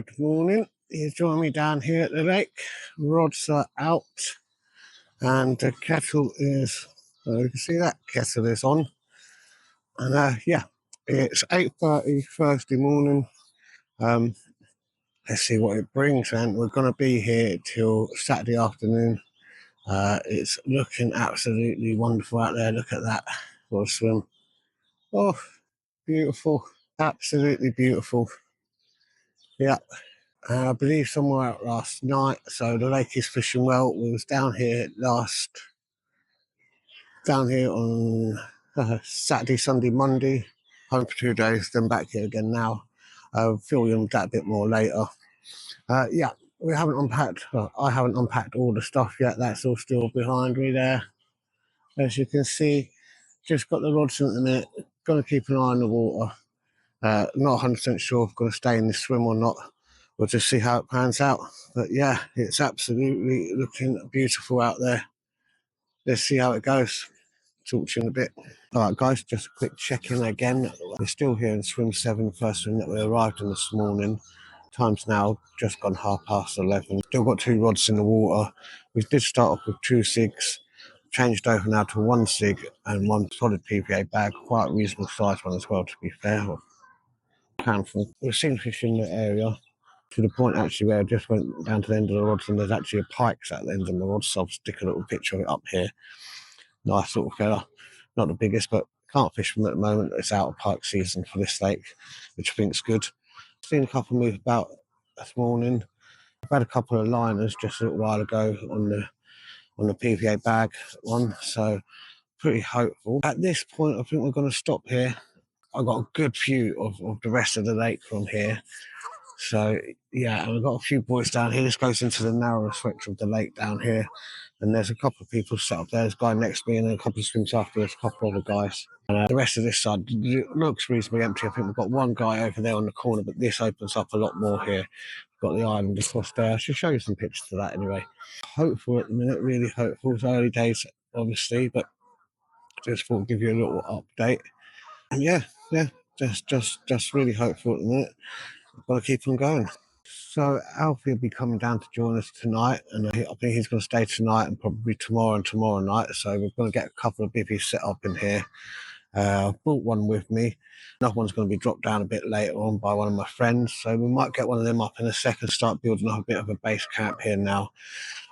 Good morning. You join me down here at the lake. Rods are out and the kettle is, you can see that kettle is on. And yeah, it's 8:30 Thursday morning. Let's see what it brings, and we're going to be here till Saturday afternoon. It's looking absolutely wonderful out there. Look at that for a swim. Oh, beautiful. Absolutely beautiful. Yeah. I believe somewhere out last night, so the lake is fishing well. We was down here on Saturday, Sunday, Monday, home for 2 days, then back here again now. I'll fill you in that a bit more later. Yeah, we haven't unpacked, well, I haven't unpacked all the stuff yet. That's all still behind me there. As you can see, just got the rods in at the minute. Going to keep an eye on the water. Not 100% sure if I'm going to stay in this swim or not. We'll just see how it pans out. But yeah, it's absolutely looking beautiful out there. Let's see how it goes. Talk to you in a bit. All right, guys, just a quick check-in again. We're still here in swim 7, first swim that we arrived in this morning. Time's now just gone 11:30. Still got 2 rods in the water. We did start off with 2 SIGs. Changed over now to 1 SIG and 1 solid PVA bag. Quite a reasonable size one as well, to be fair. Handful. We've seen fish in the area, to the point actually where I just went down to the end of the rods and there's actually a pike at the end of the rods, so I'll stick a little picture of it up here. Nice little fella, not the biggest, but can't fish from at the moment. It's out of pike season for this lake, which I think is good. Seen a couple move about this morning. I've had a couple of liners just a little while ago on the PVA bag one, so pretty hopeful. At this point I think we're going to stop here. I've got a good view of the rest of the lake from here. So yeah, and we've got a few buoys down here. This goes into the narrower stretch of the lake down here. And there's a couple of people set up there. There's a guy next to me and then a couple of swims after. There's a couple of other guys. And the rest of this side looks reasonably empty. I think we've got one guy over there on the corner, but this opens up a lot more here. We've got the island across there. I should show you some pictures of that anyway. Hopeful at the minute, really hopeful. It's early days, obviously, but just thought I'd give you a little update. And yeah, just really hopeful at the minute. I've got to keep on going. So Alfie will be coming down to join us tonight, and I think he's going to stay tonight and probably tomorrow and tomorrow night. So we're going to get a couple of bivvies set up in here. I've brought one with me. Another one's going to be dropped down a bit later on by one of my friends. So we might get one of them up in a second, start building up a bit of a base camp here now.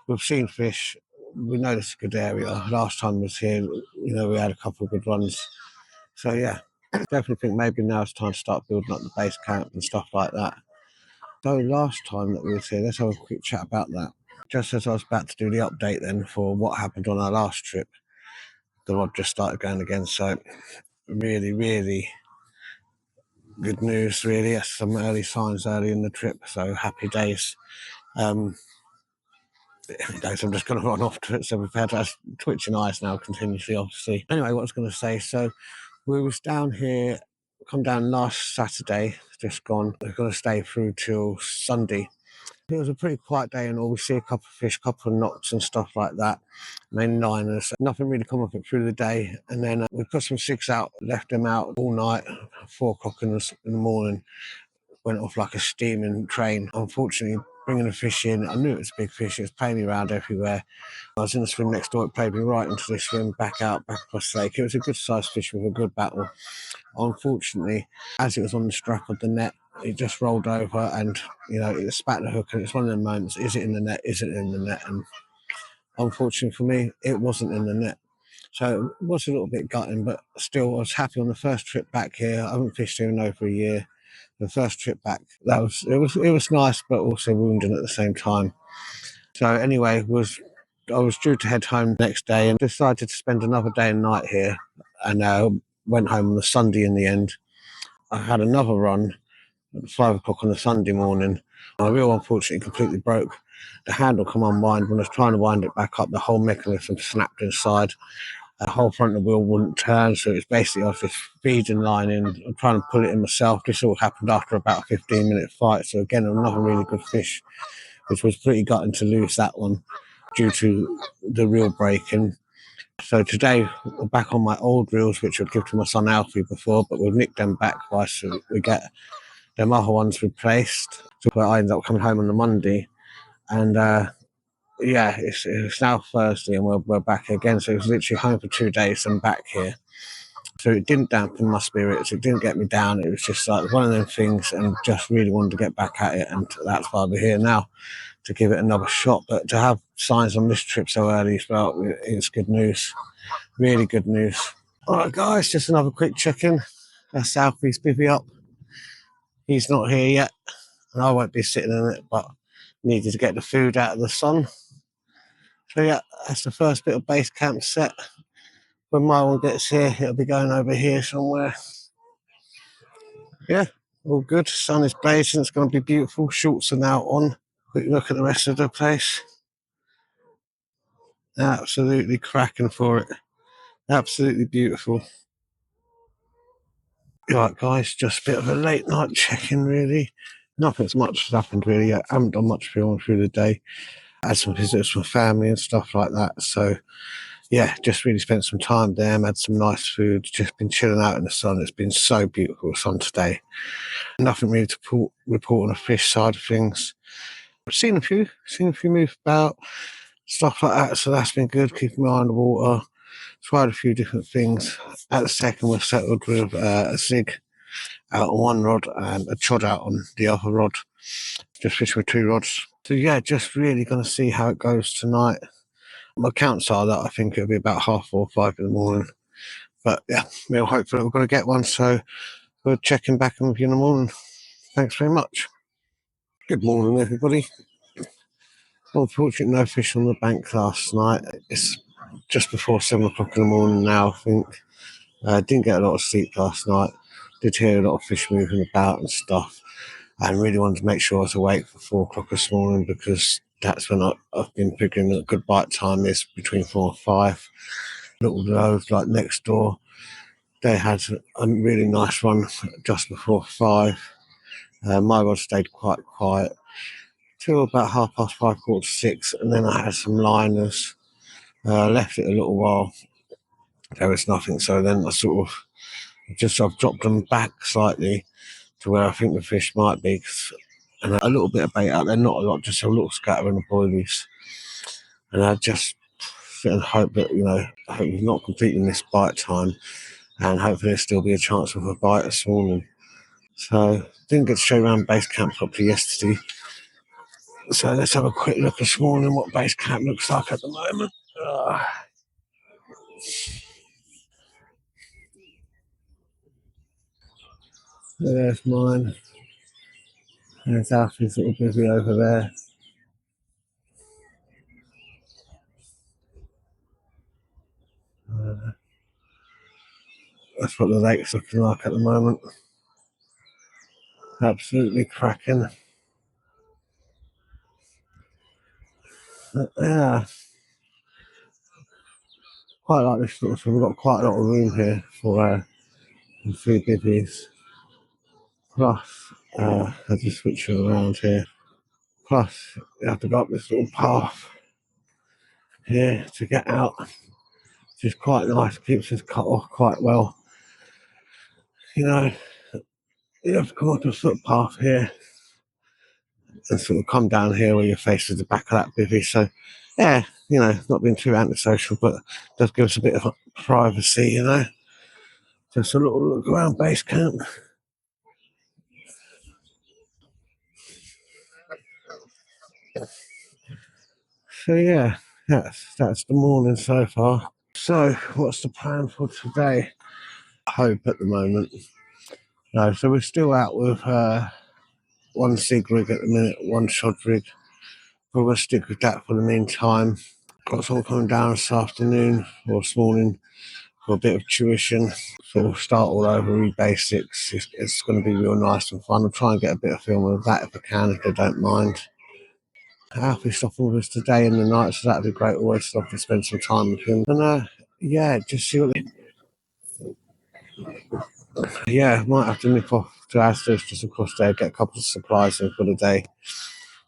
We've seen fish. We know this is a good area. Last time I was here, we had a couple of good runs. So yeah, definitely think maybe now it's time to start building up the base camp and stuff like that. So last time that we were here, let's have a quick chat about that. Just as I was about to do the update then for what happened on our last trip, the rod just started going again. So really, really good news, really. Yes, some early signs early in the trip, so happy days. I'm just going to run off to it, so we've had us twitching eyes now continuously, obviously. Anyway, what I was going to say, so we was down here, come down last Saturday, just gone. We're going to stay through till Sunday. It was a pretty quiet day and all. We see a couple of fish, couple of knocks and stuff like that. Main liners, nothing really come up through the day. And then we put some SIGs out, left them out all night, 4 o'clock in the morning. Went off like a steaming train. Unfortunately, bringing the fish in, I knew it was big fish. It was playing me around everywhere. I was in the swim next door. It played me right into the swim, back out, back across the lake. It was a good sized fish with a good battle. Unfortunately, as it was on the strap of the net, it just rolled over and, it spat the hook. And it's one of them moments, is it in the net? Is it in the net? And unfortunately for me, it wasn't in the net. So it was a little bit gutting, but still I was happy on the first trip back here. I haven't fished here in over a year. The first trip back, it was nice, but also wounding at the same time. So anyway, I was due to head home the next day and decided to spend another day and night here, and went home on the Sunday in the end. I had another run at 5 o'clock on the Sunday morning. My reel unfortunately completely broke. The handle come unwind. When I was trying to wind it back up, the whole mechanism snapped inside. The whole front of the wheel wouldn't turn, so it's basically I was just feeding line in. I'm trying to pull it in myself. This all happened after about a 15-minute fight. So again, another really good fish, which was pretty gutting to lose that one due to the reel breaking. So today we're back on my old reels, which I'd give to my son Alfie before, but we've nicked them back twice, so we get them other ones replaced. So I ended up coming home on the Monday, and yeah, it's now Thursday, and we're back again. So it was literally home for 2 days and back here. So it didn't dampen my spirits. It didn't get me down. It was just like one of them things, and just really wanted to get back at it. And that's why we're here now, to give it another shot. But to have signs on this trip so early as well, it's good news. Really good news. All right, guys, just another quick check-in. Southie's bivvy up. He's not here yet, and I won't be sitting in it, but needed to get the food out of the sun. So yeah, that's the first bit of base camp set. When my one gets here, it'll be going over here somewhere. Yeah, all good. Sun is blazing. It's going to be beautiful. Shorts are now on. Quick look at the rest of the place. Absolutely cracking for it. Absolutely beautiful. Right, guys, just a bit of a late night check-in, really. Nothing's much has happened, really. I haven't done much filming through the day. I had some visits from family and stuff like that. So, yeah, just really spent some time there, had some nice food, just been chilling out in the sun. It's been so beautiful, the sun today. Nothing really to report on the fish side of things. I've seen a few move about, stuff like that. So that's been good, keeping my eye on the water. Tried a few different things. At the second, we're settled with a zig out on one rod and a chod out on the other rod. Just fishing with 2 rods. So yeah, just really going to see how it goes tonight. My counts are that I think it'll be about 4:30 or 5 in the morning. But yeah, we'll hope that we're going to get one. So we're checking back in with you in the morning. Thanks very much. Good morning, everybody. Unfortunately, no fish on the bank last night. It's just before 7 o'clock in the morning now, I think. Didn't get a lot of sleep last night. Did hear a lot of fish moving about and stuff. And really wanted to make sure I was awake for 4 o'clock this morning, because that's when I've been figuring that good bite time is between 4 and 5. Little roads like next door, they had a really nice one just before 5. My rod stayed quite quiet till about 5:30, 5:45, and then I had some liners. Left it a little while. There was nothing, so then I've dropped them back slightly to where I think the fish might be, and a little bit of bait out there, not a lot, just a little scatter in the boilies. And I just sit and hope that, I hope we're not completing this bite time, and hopefully there'll still be a chance of a bite this morning. So didn't get to show around base camp properly yesterday. So let's have a quick look this morning what base camp looks like at the moment. There's mine. There's Alfie's little busy over there. That's what the lake's looking like at the moment. Absolutely cracking. Yeah. Quite like this sort of thing. We've got quite a lot of room here for 3 bivvies. Plus, I'll just switch you around here. Plus, you have to go up this little path here to get out, which is quite nice. Keeps us cut off quite well. You have to come up this little path here and sort of come down here where your face is the back of that bivvy. So, yeah, not being too antisocial, but does give us a bit of privacy, Just a little look around base camp. So yeah, that's the morning so far. So what's the plan for today? Hope at the moment. No, so we're still out with 1 sig rig at the minute, 1 shod rig. We're going to stick with that for the meantime. Got someone coming down this afternoon or this morning for a bit of tuition. So we'll start all over, read basics. It's going to be real nice and fun. I'll try and get a bit of film of that if I can, if they don't mind. Alfie's stopping with us today in the night, so that'd be great. Always stop to spend some time with him. And just see what might have to nip off to Asda's just across there, get a couple of supplies in for the day.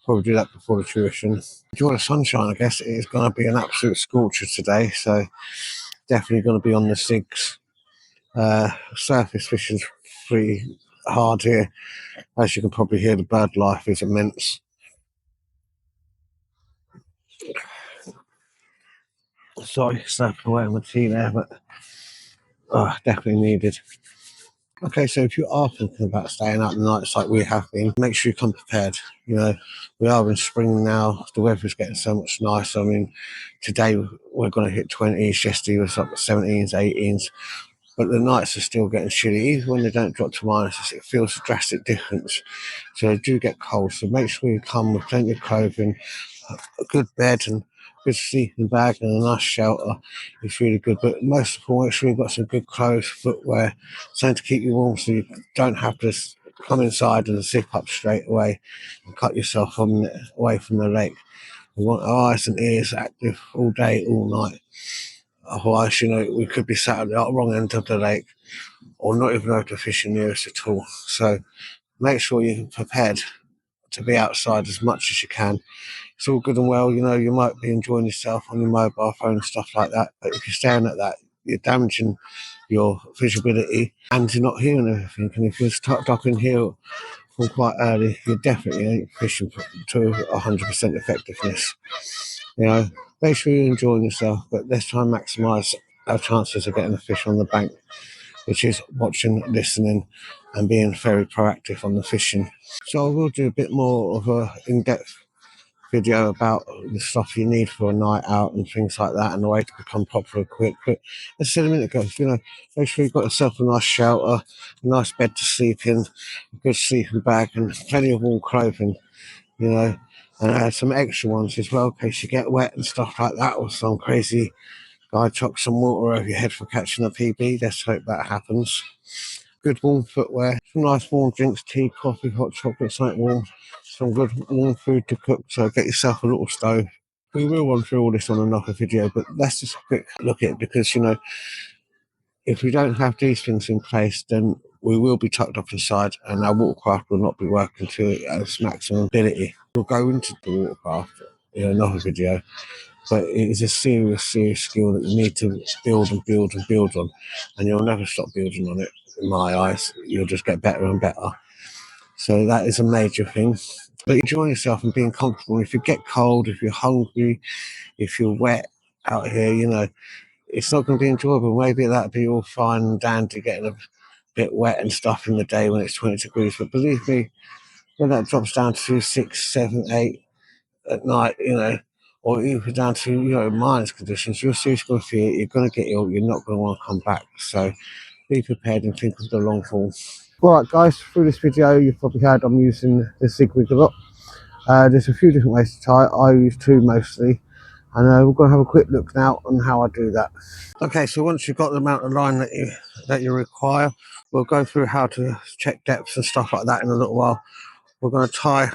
Probably do that before the tuition. Enjoy the sunshine, I guess. It is going to be an absolute scorcher today, so definitely going to be on the SIGs. Surface fishing's free hard here. As you can probably hear, the bird life is immense. Sorry, snapping away on my tea there, but definitely needed. Okay, so if you are thinking about staying out the nights like we have been, make sure you come prepared. You know, we are in spring now. The weather's getting so much nicer. I mean, today we're going to hit 20s. Yesterday was up 17s, 18s. But the nights are still getting chilly. Even when they don't drop to minuses, it feels a drastic difference. So they do get cold. So make sure you come with plenty of clothing, a good bed and good sleeping bag and a nice shelter. It's really good. But most of all, make sure you've got some good clothes, footwear, something to keep you warm so you don't have to come inside and zip up straight away and cut yourself away from the lake. We want our eyes and ears active all day, all night. Otherwise, we could be sat at the wrong end of the lake or not even able to fish near us at all. So make sure you're prepared to be outside as much as you can. It's all good and well, you might be enjoying yourself on your mobile phone and stuff like that, but if you're staring at that, you're damaging your visibility and you're not hearing everything. And if you're tucked up in here from quite early, you definitely ain't fishing to 100% effectiveness. Make sure you're enjoying yourself, but let's try and maximise our chances of getting a fish on the bank, which is watching, listening, and being very proactive on the fishing. So I will do a bit more of a in-depth video about the stuff you need for a night out and things like that and the way to become proper equipped. But as I said a minute ago, make sure you've got yourself a nice shelter, a nice bed to sleep in, a good sleeping bag and plenty of warm clothing, and add some extra ones as well in case you get wet and stuff like that, or some crazy guy chucks some water over your head for catching a PB. Let's hope that happens. Good warm footwear, some nice warm drinks, tea, coffee, hot chocolate, something warm, some good warm food to cook, so get yourself a little stove. We will run through all this on another video, but let's just a quick look at it because, if we don't have these things in place, then we will be tucked up inside and our watercraft will not be working to its maximum ability. We'll go into the watercraft in another video, but it is a serious, serious skill that you need to build and build and build on, and you'll never stop building on it, in my eyes. You'll just get better and better. So that is a major thing. But enjoying yourself and being comfortable. If you get cold, if you're hungry, if you're wet out here, it's not going to be enjoyable. Maybe that'd be all fine and dandy getting a bit wet and stuff in the day when it's 20 degrees. But believe me, when that drops down to 6, 7, 8 at night, or even down to, minus conditions, you're seriously going to feel it. You're going to get ill. You're not going to want to come back. So be prepared and think of the long haul. Alright guys, through this video you've probably heard I'm using the Sig Rig a lot. There's a few different ways to tie it. I use two mostly, and we're going to have a quick look now on how I do that. Okay, so once you've got the amount of line that you require, we'll go through how to check depths and stuff like that in a little while. We're going to tie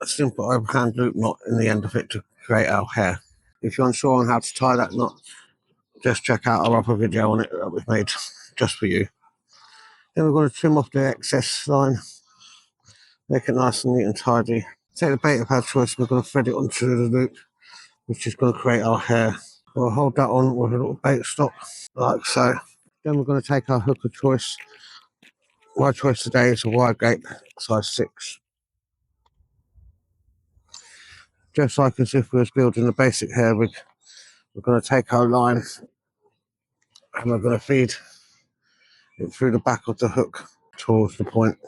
a simple overhand loop knot in the end of it to create our hair. If you're unsure on how to tie that knot, just check out our other video on it that we've made just for you. Then we're going to trim off the excess line, make it nice and neat and tidy. Take the bait of our choice, we're going to thread it onto the loop, which is going to create our hair. We'll hold that on with a little bait stop, like so. Then we're going to take our hook of choice. My choice today is a wide gape, size 6. Just like as if we was building a basic hair rig, we're going to take our line and we're going to feed it through the back of the hook towards the point.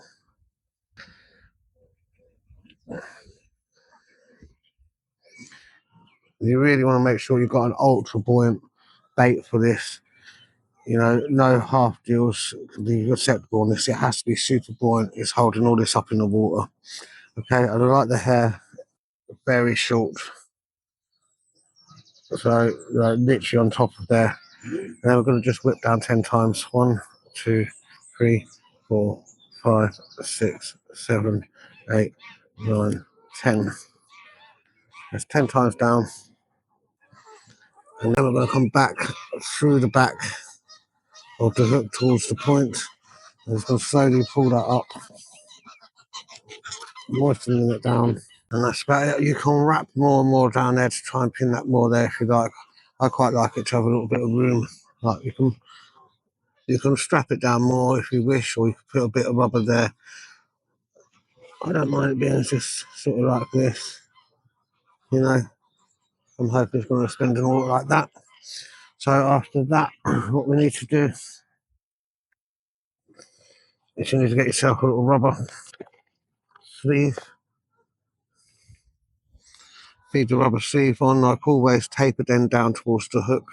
You really want to make sure you've got an ultra buoyant bait for this. No half deals can be acceptable on this. It has to be super buoyant. It's holding all this up in the water. Okay, I like the hair very short. So literally on top of there. And then we're going to just whip down 10 times. 1, 2, 3, 4, 5, 6, 7, 8, 9, 10. That's 10 times down. And then we're going to come back through the back of the hook towards the point. And just going to slowly pull that up, moistening it down. And that's about it. You can wrap more and more down there to try and pin that more there if you like. I quite like it to have a little bit of room. Like you can You can strap it down more if you wish, or you can put a bit of rubber there. I don't mind it being just sort of like this, you know. I'm hoping it's going to spend an all like that. So after that, what we need to do is you need to get yourself a little rubber sleeve. Feed the rubber sleeve on, like always, tape it then down towards the hook,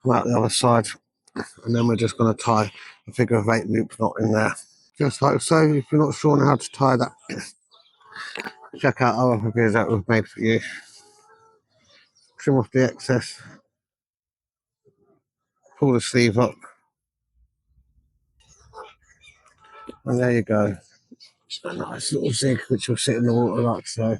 come out the other side, and then we're just going to tie a figure of 8 loop knot in there. Just like so. If you're not sure on how to tie that, check out our other videos that we've made for you. Trim off the excess, pull the sleeve up, and there you go. A nice little zig which will sit in the water like so.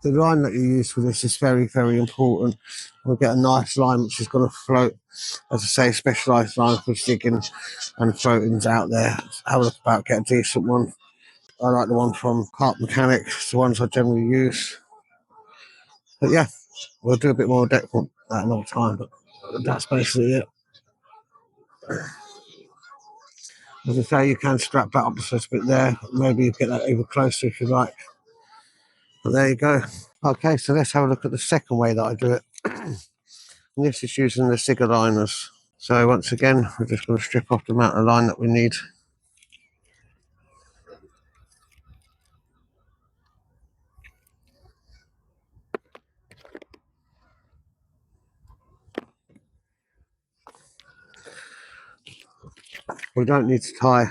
The line that you use for this is very, very important. We'll get a nice line which is going to float. As I say, specialised line for jigging and floatings out there. Have a look about, get a decent one. I like the one from Carp Mechanics, the ones I generally use. But yeah, we'll do a bit more depth on that another time, but that's basically it. As I say, you can strap that up a little bit there. Maybe you get that over closer if you like. But there you go. Okay, so let's have a look at the second way that I do it. And this is using the Sigger liners. So once again, we're just going to strip off the amount of line that we need. We don't need to tie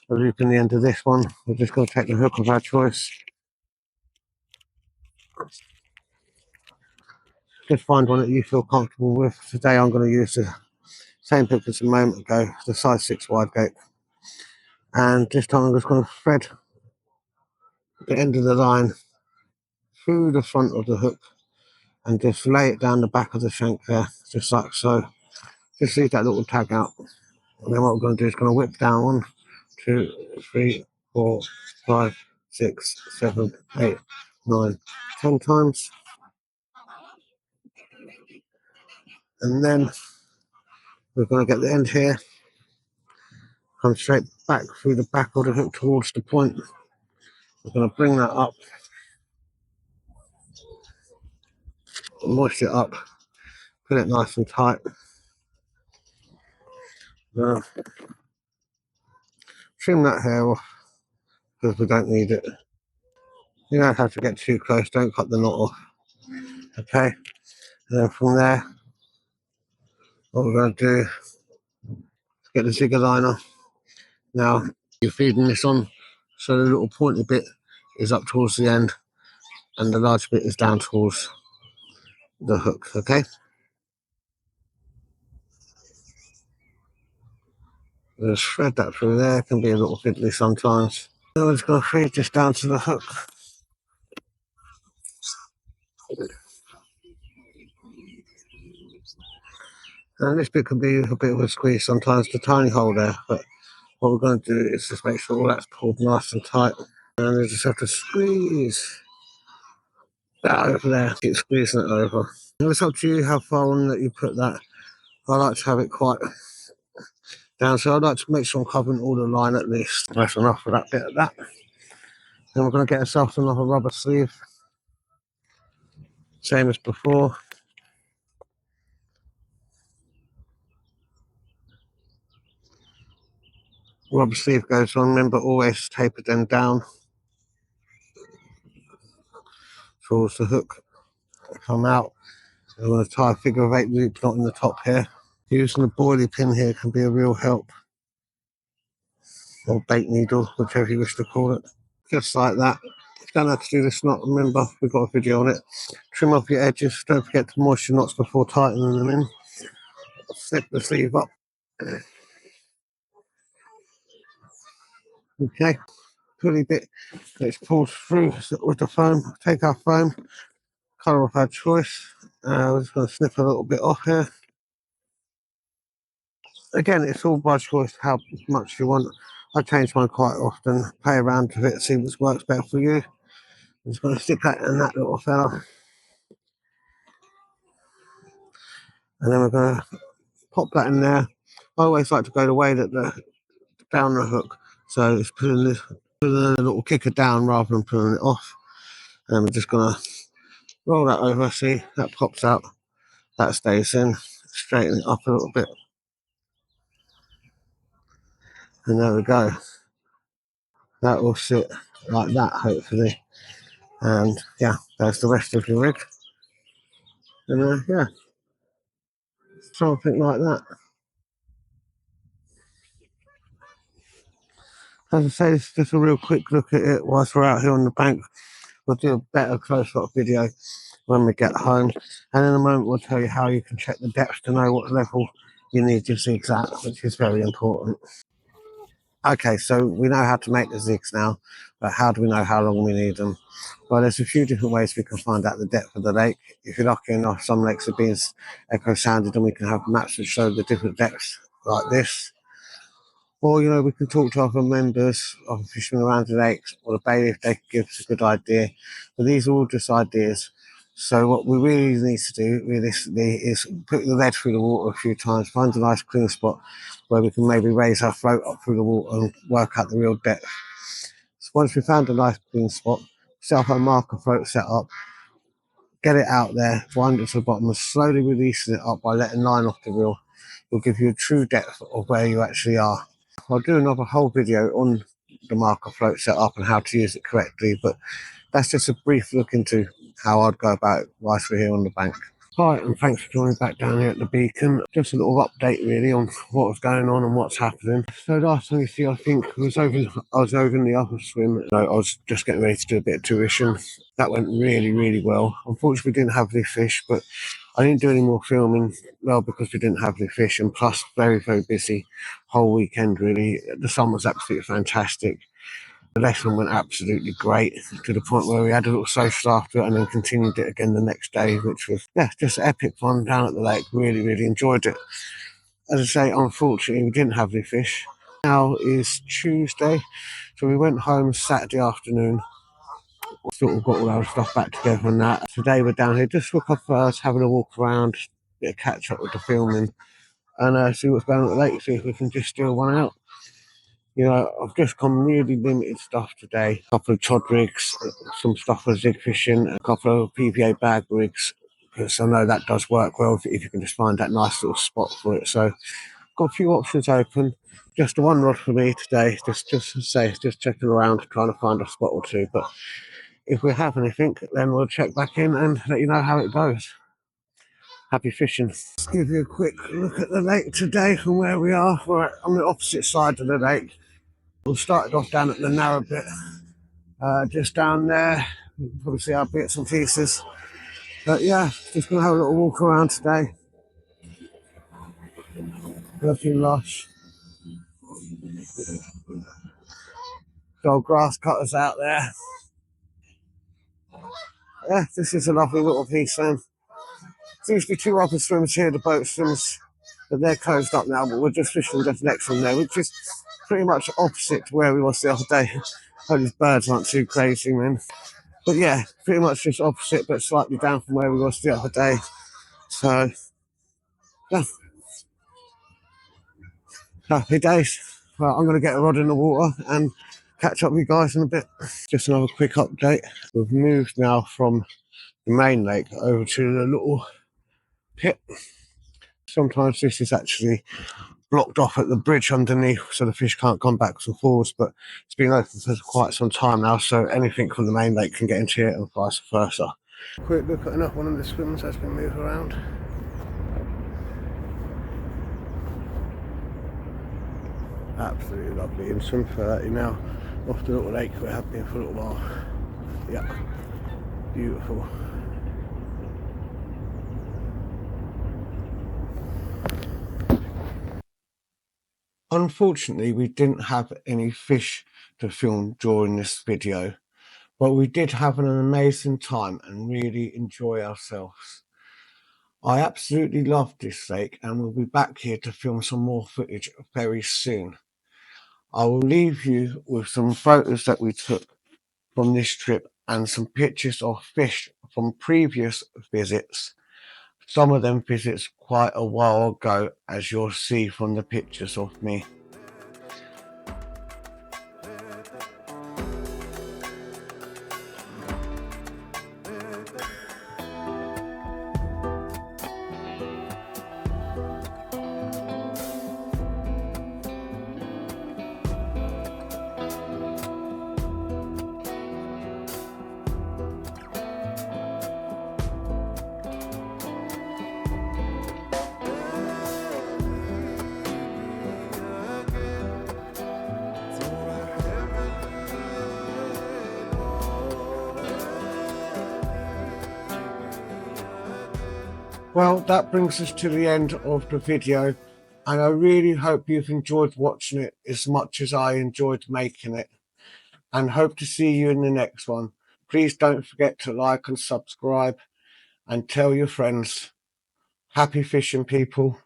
a loop in the end of this one. We're just going to take the hook of our choice. Just find one that you feel comfortable with. Today I'm going to use the same hook as a moment ago, the size 6 wide gate. And this time I'm just going to thread the end of the line through the front of the hook and just lay it down the back of the shank there, just like so. Just leave that little tag out. And then what we're going to do is going to whip down 1, 2, 3, 4, 5, 6, 7, 8, 9, 10 times. And then we're going to get the end here, come straight back through the back of the hook towards the point. We're going to bring that up, moist it up, put it nice and tight. Trim that hair off because we don't need it. You don't have to get too close, don't cut the knot off. Okay, and then from there, what we're going to do is get the zigger liner. Now, you're feeding this on so the little pointy bit is up towards the end and the large bit is down towards the hook, okay? Just thread that through there, it can be a little fiddly sometimes. Then we're just going to feed this down to the hook. And this bit can be a bit of a squeeze sometimes, the tiny hole there, but what we're going to do is just make sure all that's pulled nice and tight. And you just have to squeeze that over there, keep squeezing it over. Now it's up to you how far on that you put that. I like to have it quite down, so I'd like to make sure I'm covering all the line at least. That's enough for that bit of that. Then we're going to get ourselves another rubber sleeve, same as before. Rubber sleeve goes on, remember always taper them down towards the hook. Come out. I'm going to tie a figure of 8 loop knot in the top here. Using a boilie pin here can be a real help, or bait needle, whichever you wish to call it. Just like that. If you don't have to do this knot, remember we've got a video on it. Trim off your edges, don't forget to moisten knots before tightening them in. Slip the sleeve up. Okay, pulley bit, let's pull through with the foam. Take our foam, colour of our choice. We're just going to snip a little bit off here. Again, it's all by choice how much you want. I change mine quite often, play around with it, see what works better for you. I'm just going to stick that in that little fella. And then we're going to pop that in there. I always like to go the way that down the hook, so it's putting the little kicker down rather than pulling it off. And we're just going to roll that over. See, that pops out, that stays in. Straighten it up a little bit, and there we go. That will sit like that, hopefully. And yeah, there's the rest of the rig. And yeah, something like that. As I say, this is just a real quick look at it whilst we're out here on the bank. We'll do a better close-up video when we get home. And in a moment, we'll tell you how you can check the depth to know what level you need your zigs at, which is very important. Okay, so we know how to make the zigs now, but how do we know how long we need them? Well, there's a few different ways we can find out the depth of the lake. If you're lucky enough, some lakes are being echo sounded and we can have maps that show the different depths like this. Or, we can talk to other members of fishermen around the lakes or the bay if they can give us a good idea. But these are all just ideas. So what we really need to do, realistically, is put the lead through the water a few times, find a nice clean spot where we can maybe raise our float up through the water and work out the real depth. So once we've found a nice clean spot, set up our marker float set up, get it out there, wind it to the bottom and slowly releasing it up by letting line off the reel will give you a true depth of where you actually are. I'll do another whole video on the marker float setup and how to use it correctly, but that's just a brief look into how I'd go about it whilst we're here on the bank. Hi, and thanks for joining back down here at the beacon. Just a little update really on what was going on and what's happening. So last time you see, I think I was over in the upper swim. I was just getting ready to do a bit of tuition. That went really, really well. Unfortunately, we didn't have any fish, but I didn't do any more filming, well, because we didn't have any fish, and plus very, very busy whole weekend really. The sun was absolutely fantastic. The lesson went absolutely great to the point where we had a little social after it and then continued it again the next day, which was, just epic fun down at the lake. Really, really enjoyed it. As I say, unfortunately, we didn't have any fish. Now is Tuesday, so we went home Saturday afternoon. Sort of got all our stuff back together and that. Today we're down here just for a couple of hours, having a walk around, bit of catch up with the filming, and see what's going on at the lake, see if we can just steal one out. I've just come really limited stuff today. A couple of chod rigs, some stuff for zig fishing, a couple of PVA bag rigs, because I know that does work well if you can just find that nice little spot for it. So, got a few options open. Just the one rod for me today, just checking around, trying to find a spot or two. But if we have anything, then we'll check back in and let you know how it goes. Happy fishing. Let's give you a quick look at the lake today from where we are. We're on the opposite side of the lake. We started off down at the narrow bit, just down there. You can probably see our bits and pieces. But yeah, just going to have a little walk around today. Looking lush. Got grass cutters out there. Yeah, this is a lovely little piece then. There's usually two upper swims here, the boat swims, but they're closed up now, but we're just fishing just next from there, which is pretty much opposite to where we was the other day. Hope these birds aren't too crazy, man. But yeah, pretty much just opposite, but slightly down from where we was the other day. So, yeah. Happy days. Well, I'm going to get a rod in the water and catch up with you guys in a bit. Just another quick update. We've moved now from the main lake over to the little pit. Sometimes this is actually blocked off at the bridge underneath so the fish can't come backwards and forwards, but it's been open for quite some time now, so anything from the main lake can get into it and vice versa. Quick look at another one of the swims as we move around. Absolutely lovely in swim 30 now off the little lake we have been for a little while. Yeah, beautiful. Unfortunately, we didn't have any fish to film during this video, but we did have an amazing time and really enjoy ourselves. I absolutely loved this lake and we'll be back here to film some more footage very soon. I will leave you with some photos that we took from this trip and some pictures of fish from previous visits Some of them visits quite a while ago, as you'll see from the pictures of me. Well, that brings us to the end of the video, and I really hope you've enjoyed watching it as much as I enjoyed making it, and hope to see you in the next one. Please don't forget to like and subscribe, and tell your friends. Happy fishing, people.